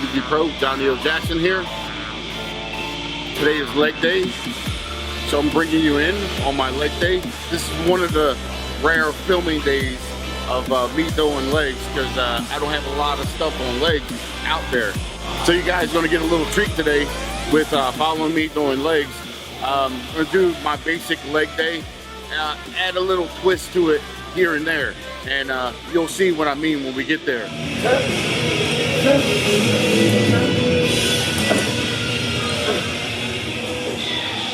PG Pro, Johnnie O Jackson here. Today is leg day, so I'm bringing you in on my leg day. This is one of the rare filming days of me doing legs because I don't have a lot of stuff on legs out there. So you guys are gonna get a little treat today with following me doing legs. I'm gonna do my basic leg day, add a little twist to it here and there, and you'll see what I mean when we get there.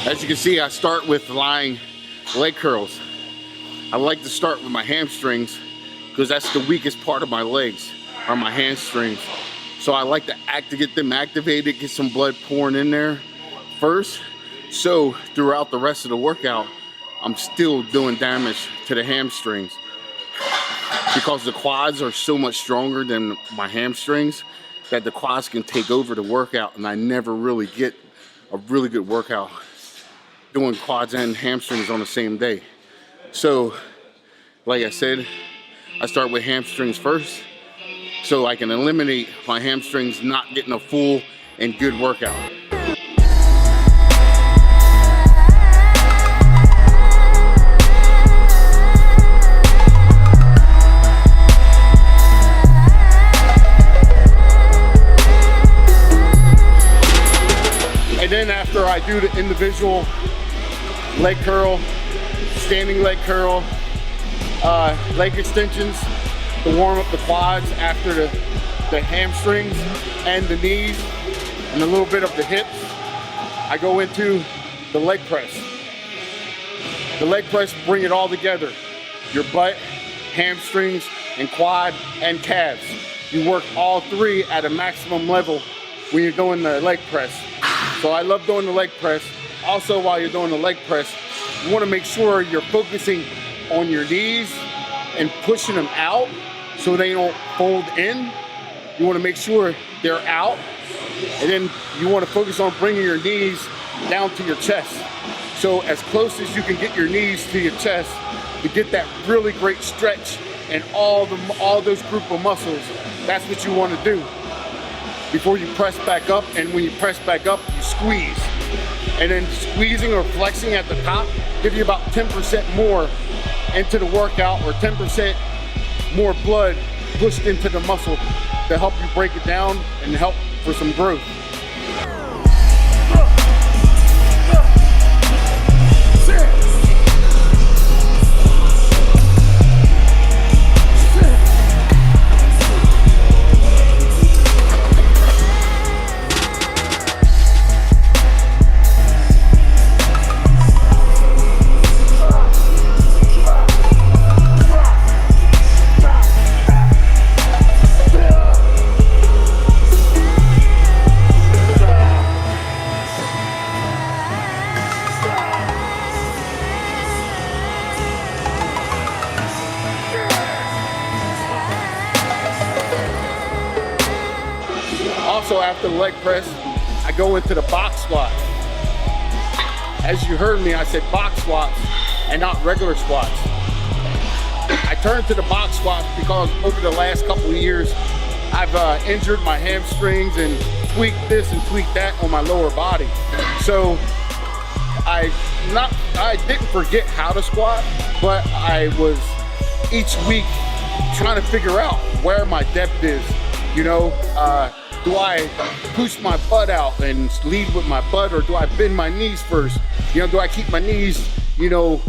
As you can see, I start with lying leg curls. I like to start with my hamstrings because that's the weakest part of my legs, are my hamstrings. So I like to get them activated, get some blood pouring in there first. So throughout the rest of the workout, I'm still doing damage to the hamstrings because the quads are so much stronger than my hamstrings that the quads can take over the workout, and I never really get a really good workout doing quads and hamstrings on the same day. So like I said, I start with hamstrings first so I can eliminate my hamstrings not getting a full and good workout. And then after I do the individual leg curl, standing leg curl, leg extensions to warm up the quads after the hamstrings and the knees and a little bit of the hips, I go into the leg press. The leg press, bring it all together. Your butt, hamstrings, and quad and calves. You work all three at a maximum level when you're doing the leg press. So I love doing the leg press. Also, while you're doing the leg press, you want to make sure you're focusing on your knees and pushing them out so they don't fold in. You want to make sure they're out. And then you want to focus on bringing your knees down to your chest. So as close as you can get your knees to your chest to get that really great stretch and all those group of muscles. That's what you want to do before you press back up. And when you press back up, you squeeze. And then squeezing or flexing at the top give you about 10% more into the workout, or 10% more blood pushed into the muscle to help you break it down and help for some growth. Also, after the leg press, I go into the box squat. As you heard me, I said box squats and not regular squats. I turned to the box squats because over the last couple of years, I've injured my hamstrings and tweaked this and tweaked that on my lower body. So I didn't forget how to squat, but I was each week trying to figure out where my depth is. You know, do I push my butt out and lead with my butt, or do I bend my knees first? You know, do I keep my knees, you know,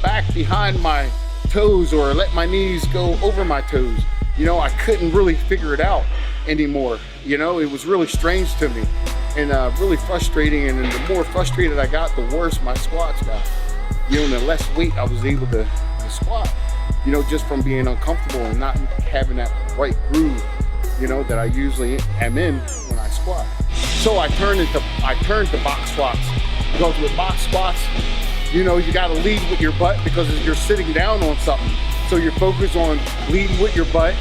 back behind my toes, or let my knees go over my toes? You know, I couldn't really figure it out anymore. You know, it was really strange to me and really frustrating. And then the more frustrated I got, the worse my squats got. You know, and the less weight I was able to squat, you know, just from being uncomfortable and not having that right groove, you know, that I usually am in when I squat. So I turned to box squats, because with box squats, you know, you got to lead with your butt because you're sitting down on something. So you're focused on leading with your butt.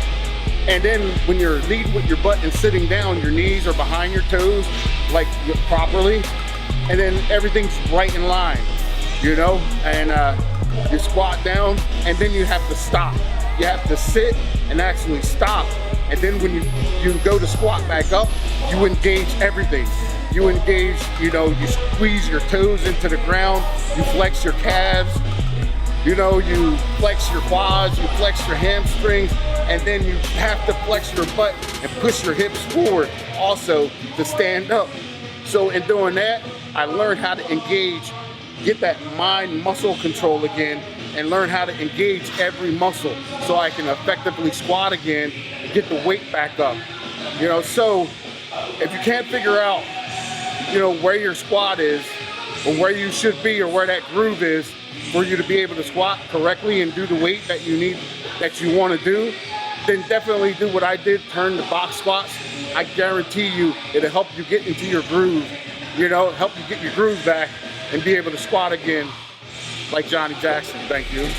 And then when you're leading with your butt and sitting down, your knees are behind your toes, like properly. And then everything's right in line, you know, and you squat down, and then you have to stop. You have to sit and actually stop And then when you go to squat back up, you engage everything. You engage, you know, you squeeze your toes into the ground, you flex your calves, you know, you flex your quads, you flex your hamstrings, and then you have to flex your butt and push your hips forward also to stand up. So in doing that, I learned how to engage, get that mind muscle control again, and learn how to engage every muscle so I can effectively squat again and get the weight back up. You know, so if you can't figure out, you know, where your squat is or where you should be or where that groove is for you to be able to squat correctly and do the weight that you need, that you want to do, then definitely do what I did, turn to box squats. I guarantee you it'll help you get into your groove, you know, help you get your groove back and be able to squat again like Johnnie Jackson. Thank you.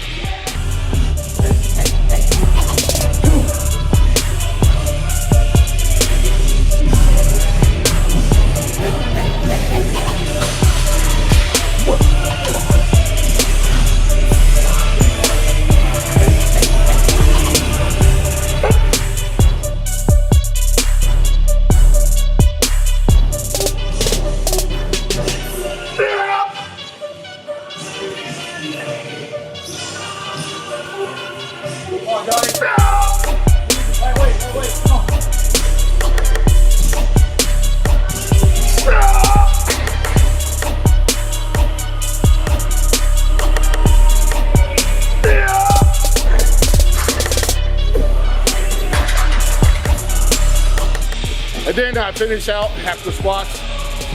And then I finish out half the squats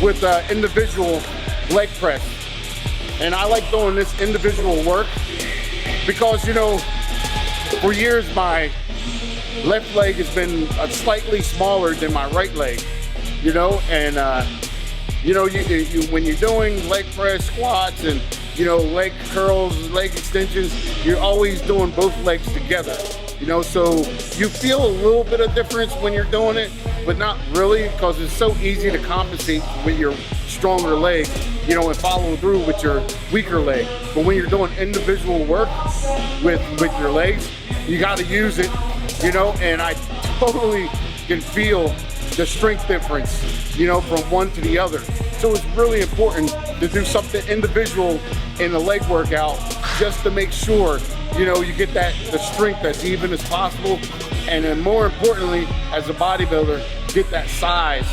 with individual leg press. And I like doing this individual work because, you know, for years my left leg has been slightly smaller than my right leg, you know, and you know, when you're doing leg press squats and, you know, leg curls, leg extensions, you're always doing both legs together, you know, so you feel a little bit of difference when you're doing it, but not really, because it's so easy to compensate with your stronger leg, you know, and follow through with your weaker leg. But when you're doing individual work with your legs, you got to use it, you know, and I totally can feel the strength difference, you know, from one to the other. So it's really important to do something individual in the leg workout just to make sure, you know, you get the strength as even as possible. And then more importantly, as a bodybuilder, get that size,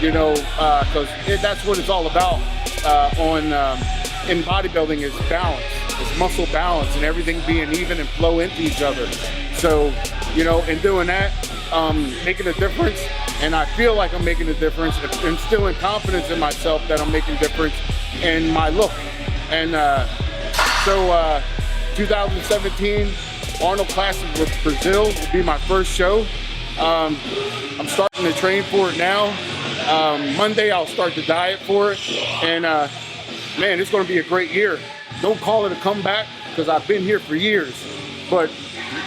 you know, because that's what it's all about in bodybuilding is balance. It's muscle balance and everything being even and flow into each other. So, you know, in doing that, making a difference, and I feel like I'm making a difference, instilling confidence in myself that I'm making a difference in my look. And so 2017 Arnold Classic with Brazil will be my first show. I'm starting to train for it now. Monday I'll start the diet for it, and man, it's going to be a great year. Don't call it a comeback because I've been here for years, but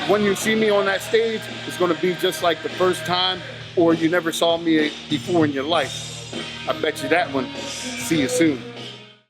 when you see me on that stage, it's going to be just like the first time, or you never saw me before in your life. I bet you that one. See you soon.